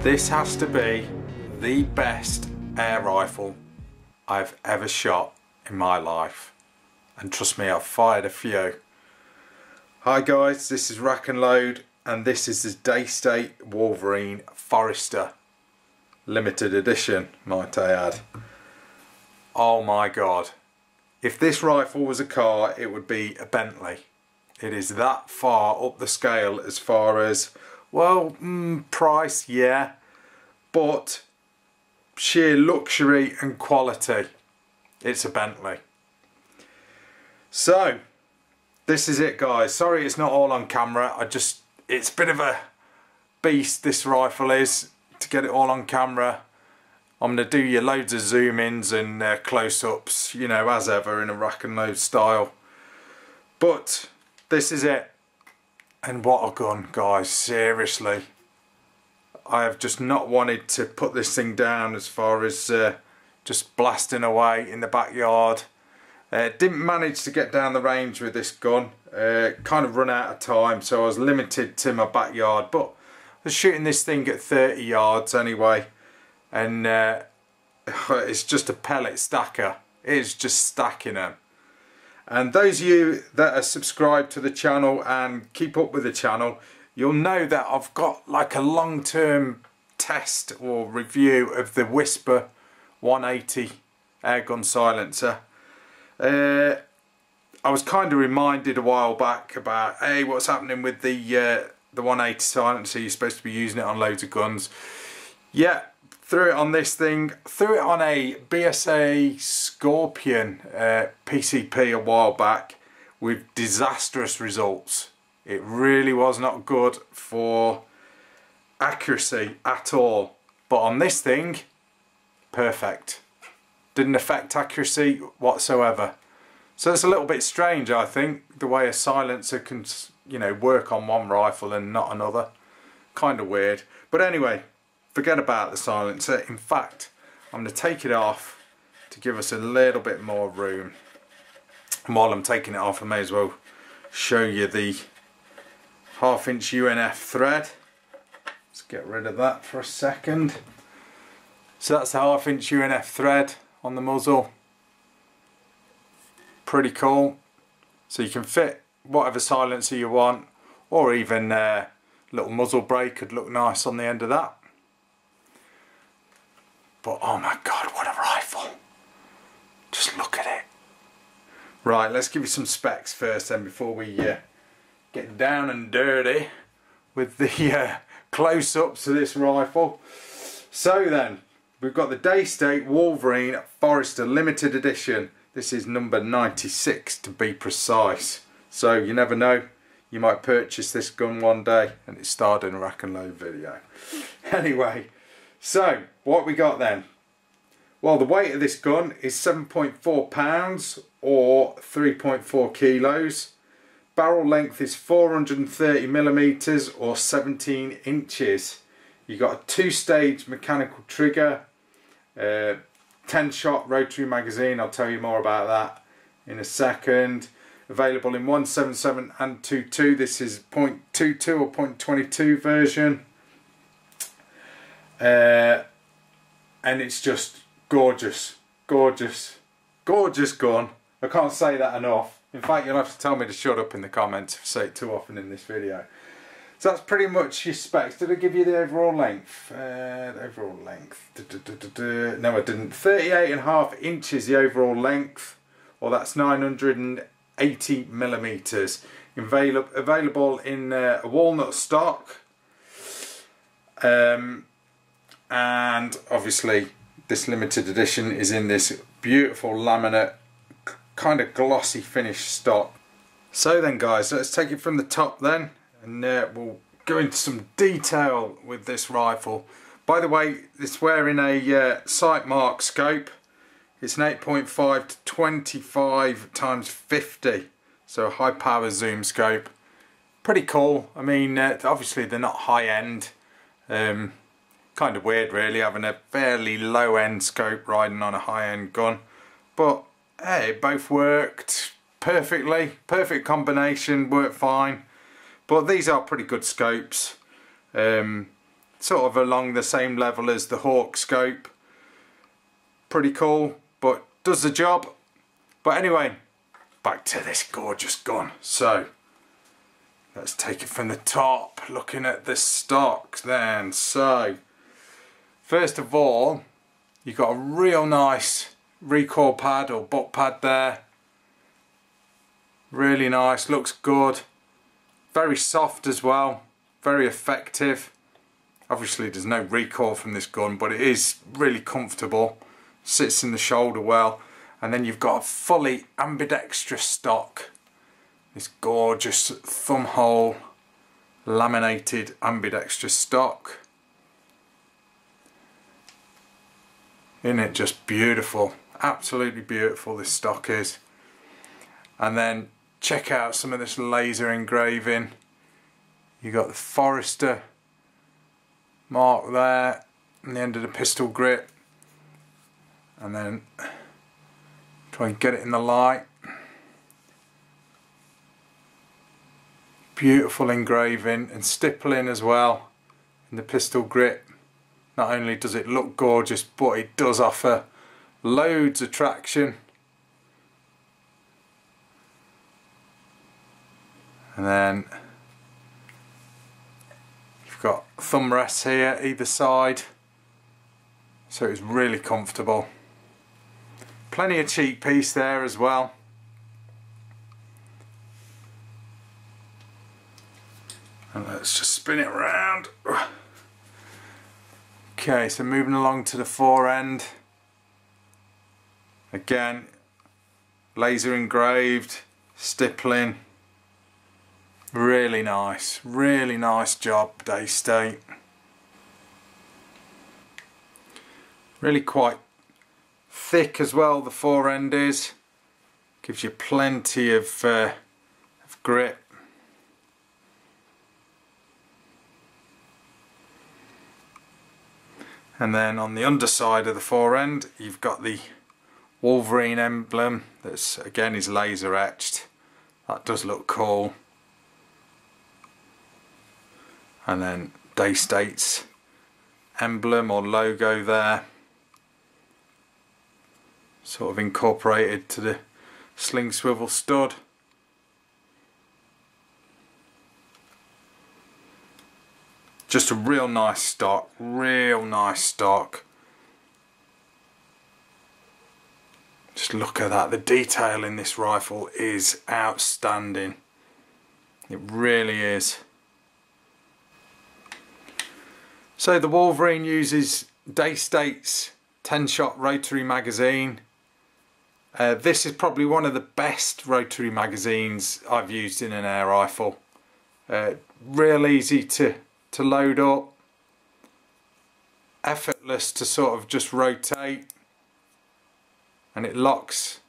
This has to be the best air rifle I've ever shot in my life. And trust me, I've fired a few. Hi guys, this is RACKNLOAD and this is the Daystate Wolverine Forester. Limited edition, might I add. Oh my god. If this rifle was a car, it would be a Bentley. It is that far up the scale as far as, well, price, yeah, but sheer luxury and quality, it's a Bentley. So, this is it guys. Sorry it's not all on camera. It's a bit of a beast, this rifle is, to get it all on camera. I'm going to do you loads of zoom-ins and close-ups, you know, as ever in a RACKNLOAD style. But this is it. And what a gun, guys, seriously. I have just not wanted to put this thing down as far as just blasting away in the backyard. Didn't manage to get down the range with this gun. Kind of run out of time, so I was limited to my backyard. But I was shooting this thing at 30 yards anyway. And it's just a pellet stacker. It's just stacking them. And those of you that are subscribed to the channel and keep up with the channel, you'll know that I've got like a long-term test or review of the Whisper 180 airgun silencer. I was kind of reminded a while back about, hey, what's happening with the 180 silencer? You're supposed to be using it on loads of guns. Yeah, threw it on this thing, threw it on a BSA Scorpion PCP a while back with disastrous results. It really was not good for accuracy at all. But on this thing, perfect. Didn't affect accuracy whatsoever. So it's a little bit strange, I think, the way a silencer can, you know, work on one rifle and not another. Kind of weird. But anyway, forget about the silencer. In fact, I'm going to take it off to give us a little bit more room. And while I'm taking it off, I may as well show you the 1/2" UNF thread. Let's get rid of that for a second. So that's the 1/2" UNF thread on the muzzle. Pretty cool. So you can fit whatever silencer you want, or even a little muzzle brake could look nice on the end of that. But oh my god, what a rifle. Just look at it. Right, let's give you some specs first then before we get down and dirty with the close-ups of this rifle. So then, we've got the Daystate Wolverine Forester Limited Edition. This is number 96 to be precise. So you never know, you might purchase this gun one day and it starred in a RACKNLOAD video. Anyway, so what we got then? Well, the weight of this gun is 7.4 pounds or 3.4 kilos. Barrel length is 430 millimeters or 17 inches. You got a 2-stage mechanical trigger, 10-shot rotary magazine. I'll tell you more about that in a second. Available in 177 and 22. This is 0.22 or 0.22 version. And it's just gorgeous, gorgeous, gorgeous gun. I can't say that enough. In fact, you'll have to tell me to shut up in the comments if I say it too often in this video. So that's pretty much your specs. Did I give you the overall length? The overall length. No, I didn't. 38.5 inches the overall length, or that's 980 millimeters. Available in a walnut stock. And obviously this limited edition is in this beautiful laminate kind of glossy finish stock. So then guys, let's take it from the top then, and we'll go into some detail with this rifle. By the way, it's wearing a sight mark scope. It's an 8.5 to 25 times 50, so a high power zoom scope. Pretty cool. I mean, obviously they're not high end. Kind of weird really, having a fairly low end scope riding on a high end gun, but hey, it both worked perfectly. Perfect combination, worked fine. But these are pretty good scopes. sort of along the same level as the Hawk scope. Pretty cool, but does the job. But anyway, back to this gorgeous gun. So let's take it from the top, looking at the stock then. So first of all, you've got a real nice recoil pad or butt pad there. Really nice, looks good. Very soft as well, very effective. Obviously there's no recoil from this gun, but it is really comfortable. Sits in the shoulder well. And then you've got a fully ambidextrous stock. This gorgeous thumb hole laminated ambidextrous stock. Isn't it just beautiful? Absolutely beautiful this stock is. And then check out some of this laser engraving. You got the Forester mark there on the end of the pistol grip. And then try and get it in the light. Beautiful engraving and stippling as well in the pistol grip. Not only does it look gorgeous, but it does offer loads of traction. And then you've got thumb rests here either side, so it's really comfortable. Plenty of cheek piece there as well. And let's just spin it around. Okay, so moving along to the fore end. Again, laser engraved, stippling. Really nice job, Daystate. Really quite thick as well, the fore end is. Gives you plenty of grip. And then on the underside of the fore end, you've got the Wolverine emblem that's again is laser etched. That does look cool. And then Daystate's emblem or logo there, sort of incorporated to the sling swivel stud. Just a real nice stock, real nice stock. Just look at that, the detail in this rifle is outstanding. It really is. So the Wolverine uses Daystate's 10-shot rotary magazine. This is probably one of the best rotary magazines I've used in an air rifle. Real easy to load up, effortless to sort of just rotate, and it locks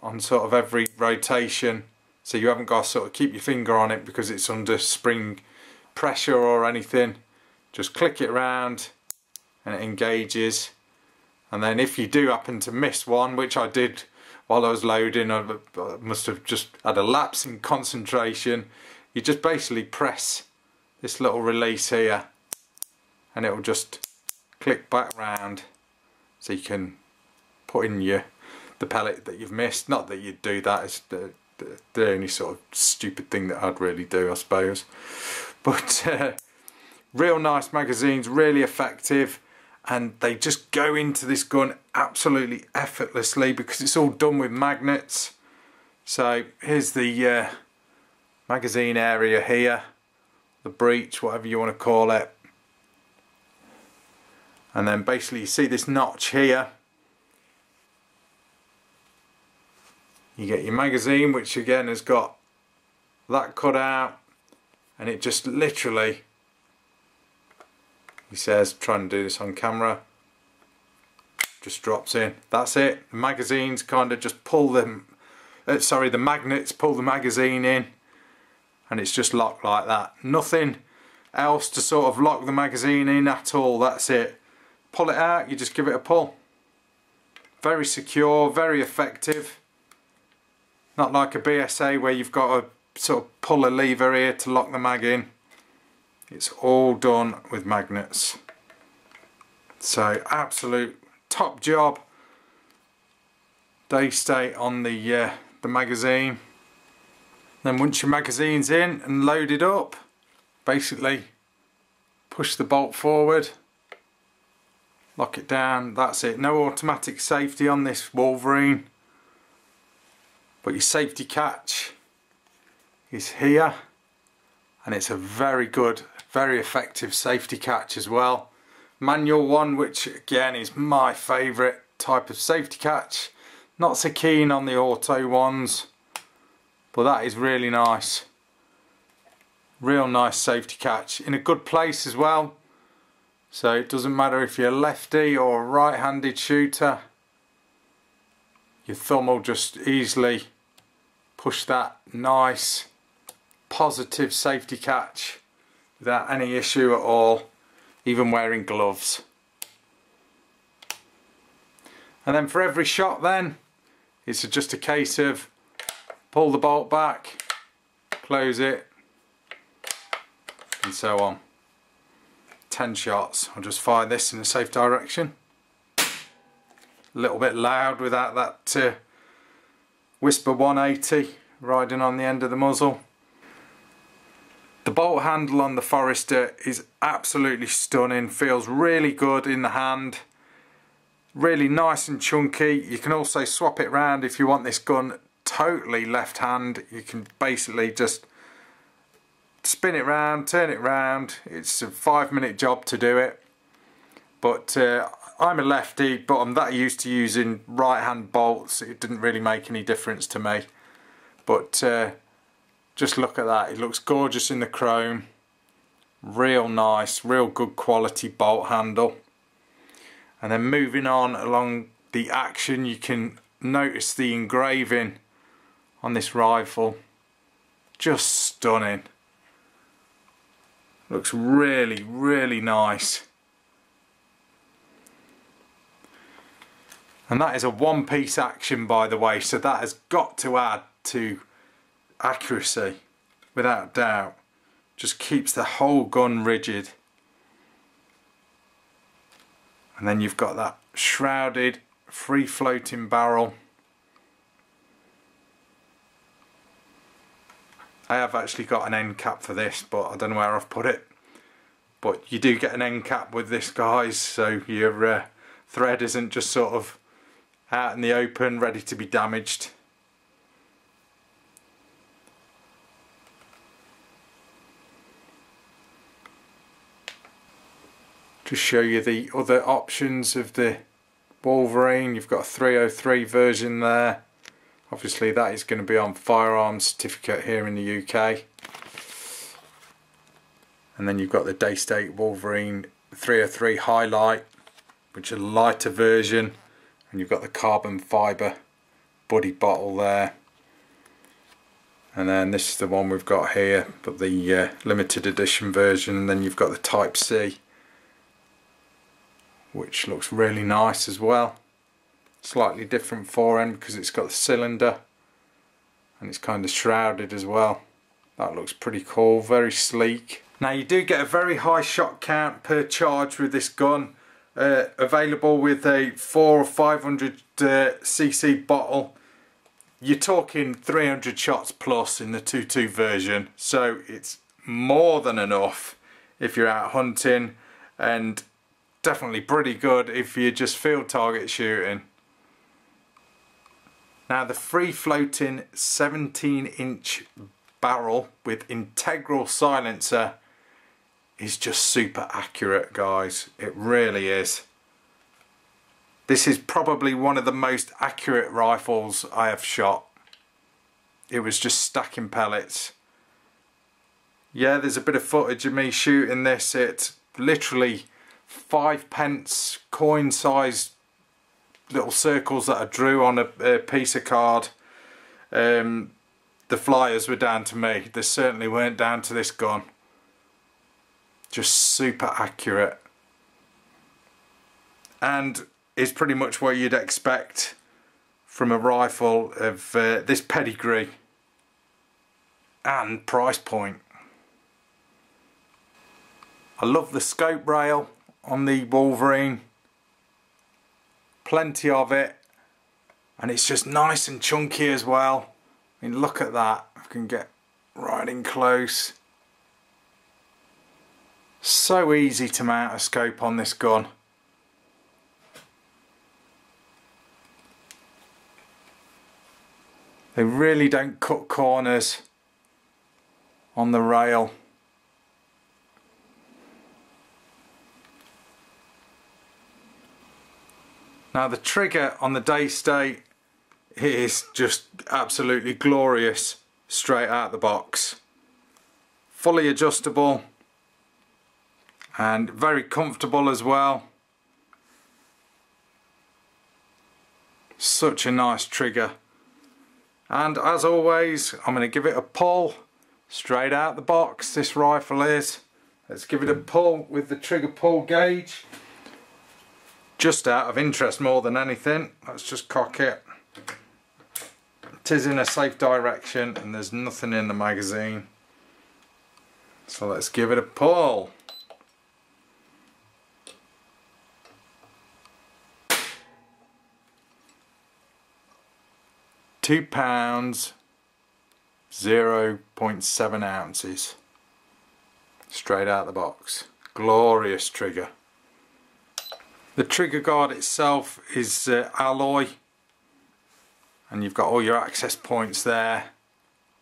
on sort of every rotation, so you haven't got to sort of keep your finger on it because it's under spring pressure or anything. Just click it around and it engages, and then if you do happen to miss one, which I did while I was loading, I must have just had a lapse in concentration, you just basically press this little release here and it will just click back round, so you can put in the pellet that you've missed. Not that you'd do that, it's the only sort of stupid thing that I'd really do, I suppose. But real nice magazines, really effective, and they just go into this gun absolutely effortlessly because it's all done with magnets. So here's the magazine area here, the breech, whatever you want to call it, and then basically you see this notch here. You get your magazine, which again has got that cut out, and it just literally, he says, trying to do this on camera, just drops in. That's it. The magazines kind of just pull them, the magnets pull the magazine in, and it's just locked like that. Nothing else to sort of lock the magazine in at all. That's it. Pull it out, you just give it a pull. Very secure, very effective. Not like a BSA where you've got to sort of pull a lever here to lock the mag in. It's all done with magnets. So absolute top job. Daystate on the magazine. Then once your magazine's in and loaded up, basically push the bolt forward, lock it down, that's it. No automatic safety on this Wolverine, but your safety catch is here, and it's a very good, very effective safety catch as well. Manual one, which again is my favourite type of safety catch. Not so keen on the auto ones, but that is really nice. Real nice safety catch in a good place as well. So it doesn't matter if you're a lefty or a right-handed shooter, your thumb will just easily push that nice positive safety catch without any issue at all, even wearing gloves. And then for every shot then, it's just a case of pull the bolt back, close it, and so on. 10 shots. I'll just fire this in a safe direction. A little bit loud without that Whisper 180 riding on the end of the muzzle. The bolt handle on the Forester is absolutely stunning, feels really good in the hand, really nice and chunky. You can also swap it round if you want this gun totally left hand. You can basically just spin it round, turn it round. It's a 5-minute job to do it, but I'm a lefty, but I'm that used to using right hand bolts, it didn't really make any difference to me. But just look at that, it looks gorgeous in the chrome. Real nice, real good quality bolt handle. And then moving on along the action, you can notice the engraving on this rifle. Just stunning. Looks really, really nice. And that is a one-piece action, by the way, so that has got to add to accuracy without doubt. Just keeps the whole gun rigid. And then you've got that shrouded, free floating barrel. I have actually got an end cap for this, but I don't know where I've put it. But you do get an end cap with this, guys, so your thread isn't just sort of out in the open, ready to be damaged. Just show you the other options of the Wolverine. You've got a 303 version there. Obviously that is going to be on firearms certificate here in the UK. And then you've got the Daystate Wolverine 303 Highlight, which is a lighter version. And you've got the carbon fibre buddy bottle there. And then this is the one we've got here, but the limited edition version. And then you've got the Type C, which looks really nice as well. Slightly different forend because it's got the cylinder and it's kind of shrouded as well. That looks pretty cool, very sleek. Now you do get a very high shot count per charge with this gun, available with a 400 or 500 cc bottle. You're talking 300 shots plus in the 2.2 version, so it's more than enough if you're out hunting, and definitely pretty good if you just field target shooting. Now the free floating 17-inch barrel with integral silencer is just super accurate, guys. It really is. This is probably one of the most accurate rifles I have shot. It was just stacking pellets. Yeah, there's a bit of footage of me shooting this. It's literally 5p coin sized little circles that I drew on a piece of card. The flyers were down to me. They certainly weren't down to this gun. Just super accurate. And it's pretty much what you'd expect from a rifle of this pedigree and price point. I love the scope rail on the Wolverine, plenty of it, and it's just nice and chunky as well. I mean, look at that, I can get right in close. So easy to mount a scope on this gun. They really don't cut corners on the rail. Now the trigger on the Daystate is just absolutely glorious straight out the box. Fully adjustable and very comfortable as well. Such a nice trigger. And as always, I'm going to give it a pull straight out the box. This rifle is. Let's give it a pull with the trigger pull gauge. Just out of interest more than anything, let's just cock it. It is in a safe direction and there's nothing in the magazine. So let's give it a pull. £2, 0.7 ounces. Straight out the box. Glorious trigger. The trigger guard itself is alloy, and you've got all your access points there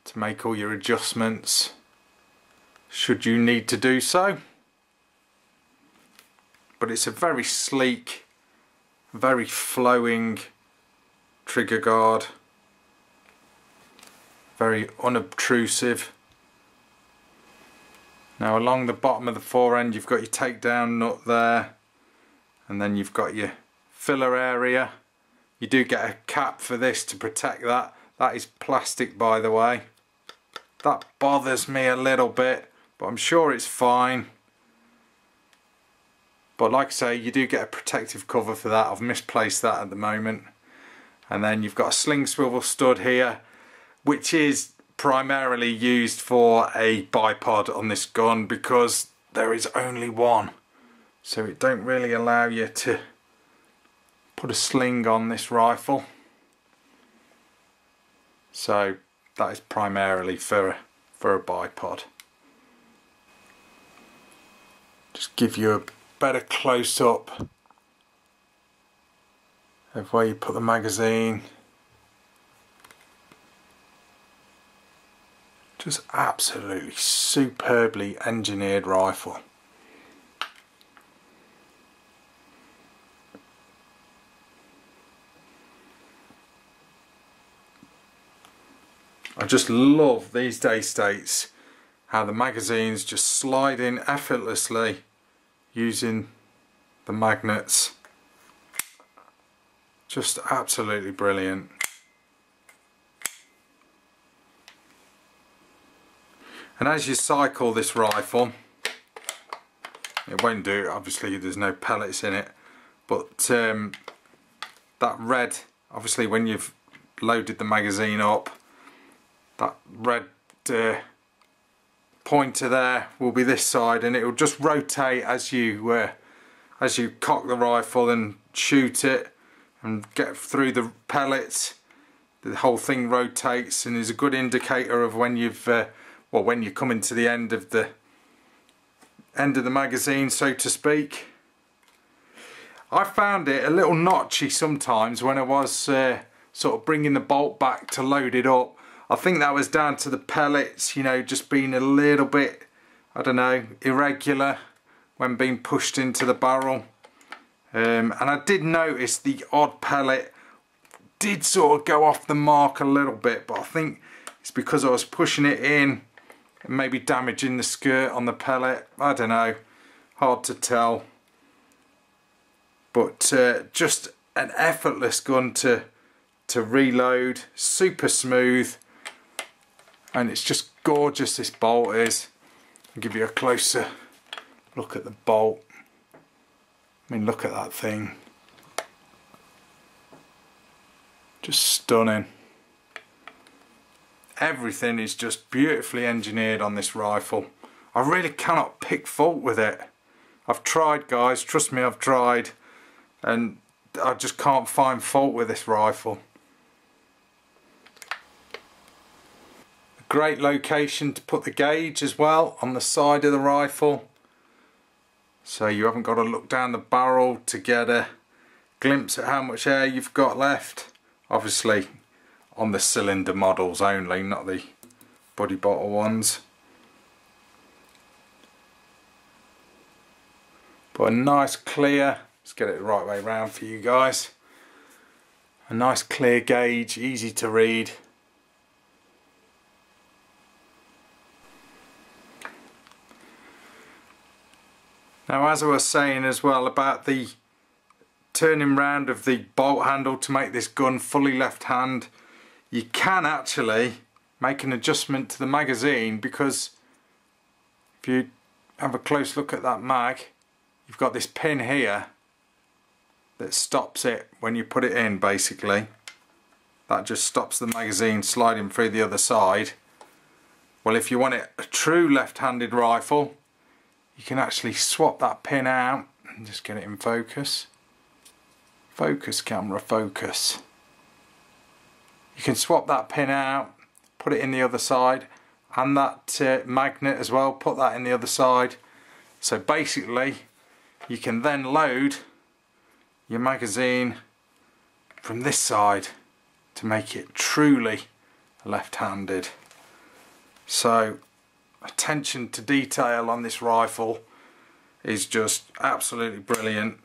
to make all your adjustments should you need to do so. But it's a very sleek, very flowing trigger guard, very unobtrusive. Now along the bottom of the forend you've got your takedown nut there, and then you've got your filler area. You do get a cap for this to protect that. That is plastic, by the way. That bothers me a little bit, but I'm sure it's fine. But like I say, you do get a protective cover for that. I've misplaced that at the moment. And then you've got a sling swivel stud here, which is primarily used for a bipod on this gun because there is only one. So it don't really allow you to put a sling on this rifle. So that is primarily for a bipod. Just give you a better close-up of where you put the magazine. Just absolutely superbly engineered rifle. I just love these Daystates, how the magazines just slide in effortlessly using the magnets. Just absolutely brilliant. And as you cycle this rifle, it won't do, obviously there's no pellets in it, but that red, obviously when you've loaded the magazine up, that red pointer there will be this side, and it will just rotate as you cock the rifle and shoot it and get through the pellets. The whole thing rotates and is a good indicator of when you've when you're coming to the end of the magazine, so to speak. I found it a little notchy sometimes when I was sort of bringing the bolt back to load it up. I think that was down to the pellets, you know, just being a little bit, I don't know, irregular when being pushed into the barrel. And I did notice the odd pellet did sort of go off the mark a little bit, but I think it's because I was pushing it in and maybe damaging the skirt on the pellet. I don't know, hard to tell. But just an effortless gun to reload, super smooth. And it's just gorgeous, this bolt is. I'll give you a closer look at the bolt. I mean, look at that thing. Just stunning. Everything is just beautifully engineered on this rifle. I really cannot pick fault with it. I've tried, guys, trust me, I've tried, and I just can't find fault with this rifle. A great location to put the gauge as well, on the side of the rifle, so you haven't got to look down the barrel to get a glimpse at how much air you've got left. Obviously on the cylinder models only, not the buddy bottle ones. But a nice clear, let's get it the right way round for you guys. A nice clear gauge, easy to read. Now, as I was saying as well about the turning round of the bolt handle to make this gun fully left hand, you can actually make an adjustment to the magazine, because if you have a close look at that mag, you've got this pin here that stops it when you put it in. Basically that just stops the magazine sliding through the other side. Well, if you want it a true left-handed rifle, you can actually swap that pin out and just get it in focus. Focus, camera, focus. You can swap that pin out, put it in the other side, and that magnet as well, put that in the other side. So basically you can then load your magazine from this side to make it truly left-handed. So attention to detail on this rifle is just absolutely brilliant.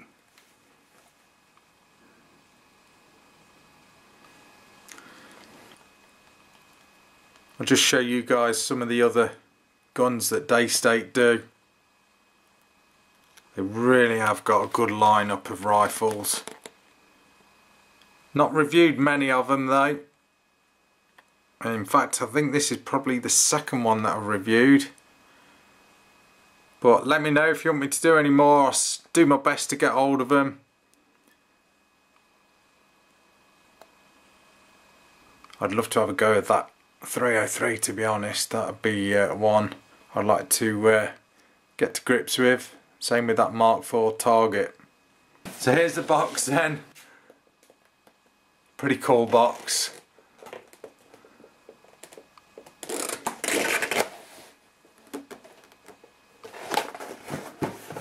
I'll just show you guys some of the other guns that Daystate do. They really have got a good lineup of rifles. Not reviewed many of them though. And in fact, I think this is probably the second one that I've reviewed. But let me know if you want me to do any more. I'll do my best to get hold of them. I'd love to have a go at that 303, to be honest. That would be one I'd like to get to grips with. Same with that Mark IV target. So here's the box then. Pretty cool box.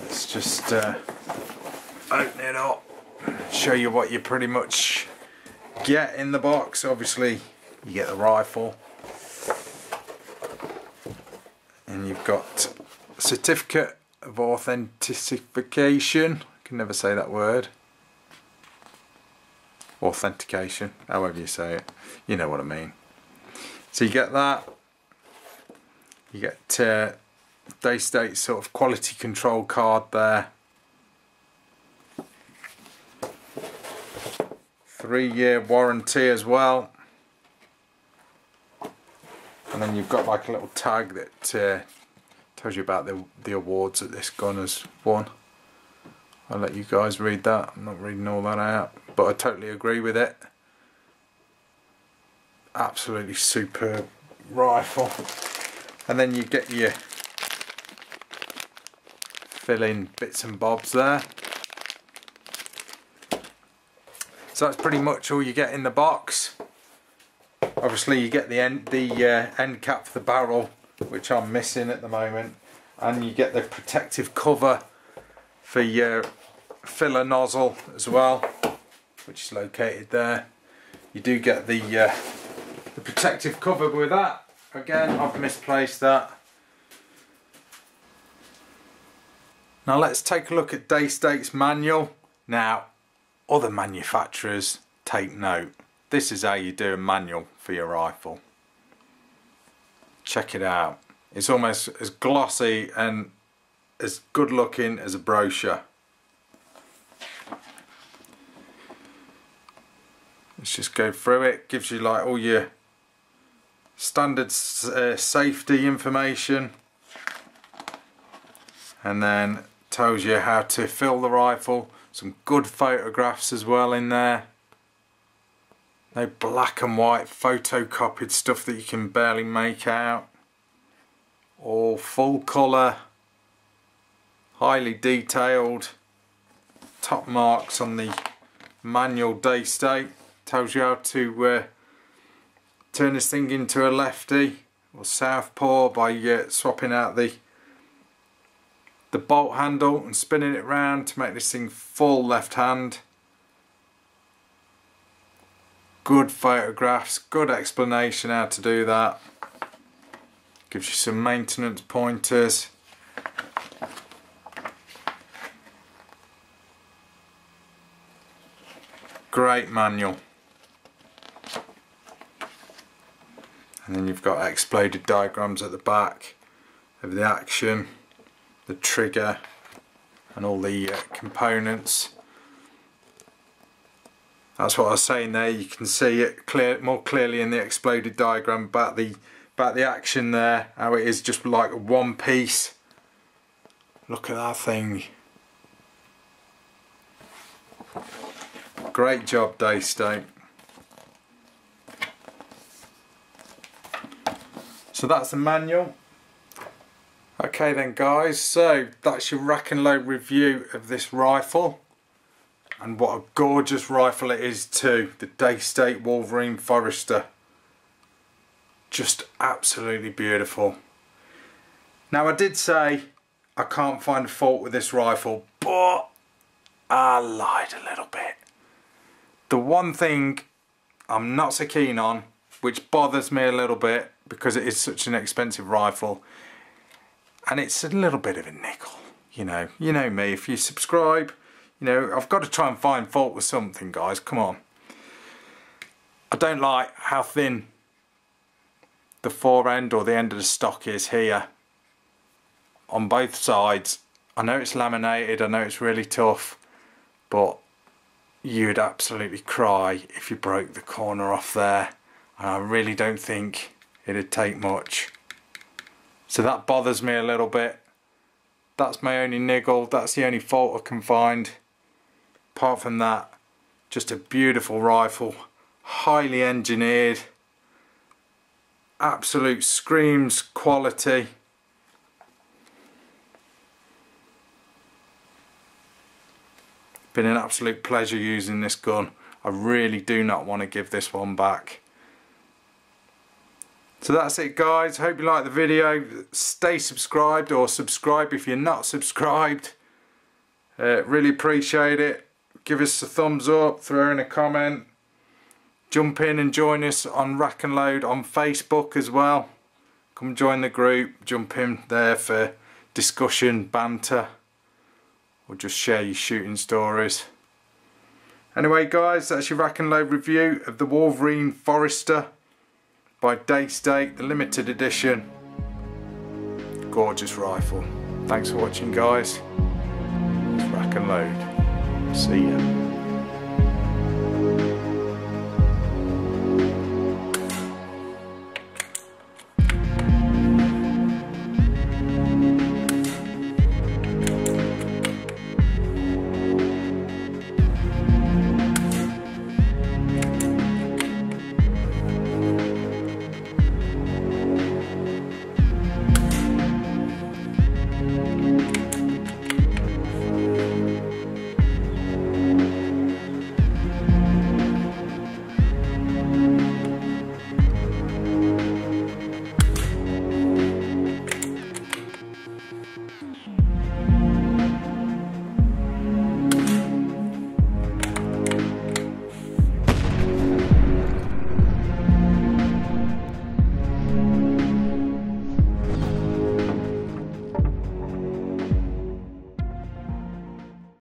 Let's just open it up, show you what you pretty much get in the box. Obviously you get the rifle, and you've got a certificate of authentication. I can never say that word. Authentication, however you say it, you know what I mean. So you get that. You get Daystate sort of quality control card there. 3-year warranty as well. And then you've got like a little tag that tells you about the awards that this gun has won. I'll let you guys read that. I'm not reading all that out, but I totally agree with it. Absolutely superb rifle. And then you get your fill-in bits and bobs there. So that's pretty much all you get in the box. Obviously you get the end cap for the barrel, which I'm missing at the moment, and you get the protective cover for your filler nozzle as well, which is located there. You do get the protective cover with that. Again, I've misplaced that. Now let's take a look at Daystate's manual. Now, other manufacturers, take note. This is how you do a manual for your rifle. Check it out. It's almost as glossy and as good looking as a brochure. Let's just go through it. Gives you like all your standard safety information, and then tells you how to fill the rifle. Some good photographs as well in there. No black and white photocopied stuff that you can barely make out. all full colour, highly detailed, top marks on the manual Daystate. Tells you how to turn this thing into a lefty or southpaw by swapping out the bolt handle and spinning it round to make this thing full left hand. Good photographs, good explanation how to do that. Gives you some maintenance pointers. Great manual. And then you've got exploded diagrams at the back of the action, the trigger and all the components. That's what I was saying there. You can see it more clearly in the exploded diagram about the action there, how it is just like one piece. Look at that thing. Great job, Daystate. So that's the manual. Okay then guys, so that's your rack and load review of this rifle. And what a gorgeous rifle it is too, the Daystate Wolverine Forester. Just absolutely beautiful. Now I did say I can't find a fault with this rifle, but I lied a little bit. The one thing I'm not so keen on, which bothers me a little bit because it is such an expensive rifle, and it's a little bit of a nickel. You know me, if you subscribe, you know, I've got to try and find fault with something, guys, come on. I don't like how thin the fore end or the end of the stock is here on both sides. I know it's laminated, I know it's really tough, but you'd absolutely cry if you broke the corner off there, and I really don't think it'd take much. So that bothers me a little bit. That's my only niggle, that's the only fault I can find. Apart from that, just a beautiful rifle, highly engineered, absolute screams quality. Been an absolute pleasure using this gun. I really do not want to give this one back. So that's it guys, hope you liked the video. Stay subscribed, or subscribe if you're not subscribed. Really appreciate it. Give us a thumbs up, throw in a comment. Jump in and join us on Rack and Load on Facebook as well. Come join the group, jump in there for discussion, banter, or just share your shooting stories. Anyway guys, that's your Rack and Load review of the Wolverine Forester by Daystate, the limited edition. Gorgeous rifle. Thanks for watching guys. It's Rack and Load. See ya.